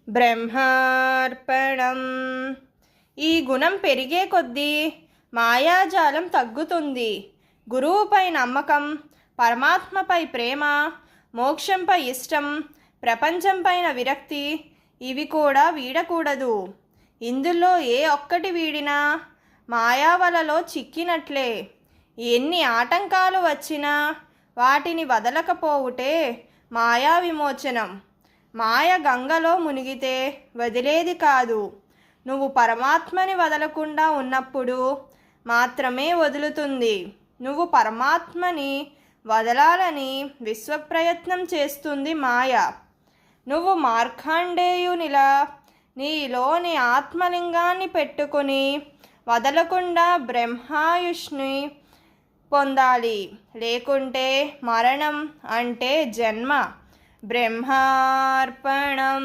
బ్రహ్మార్పణం. ఈ గుణం పెరిగే కొద్దీ మాయాజాలం తగ్గుతుంది. గురువుపై నమ్మకం, పరమాత్మపై ప్రేమ, మోక్షంపై ఇష్టం, ప్రపంచంపైన విరక్తి ఇవి కూడా వీడకూడదు. ఇందులో ఏ ఒక్కటి వీడినా మాయావలలో చిక్కినట్లే. ఎన్ని ఆటంకాలు వచ్చినా వాటిని వదలకపోవుటే మాయా విమోచనం. మాయ గంగలో మునిగితే వదిలేది కాదు. నువ్వు పరమాత్మని వదలకుండా ఉన్నప్పుడు మాత్రమే వదులుతుంది. నువ్వు పరమాత్మని వదలాలని విశ్వప్రయత్నం చేస్తుంది మాయ. నువ్వు మార్కండేయునిలా నీలోని ఆత్మలింగాన్ని పెట్టుకుని వదలకుండా బ్రహ్మాయుష్ని పొందాలి. లేకుంటే మరణం అంటే జన్మ. బ్రహ్మార్పణం.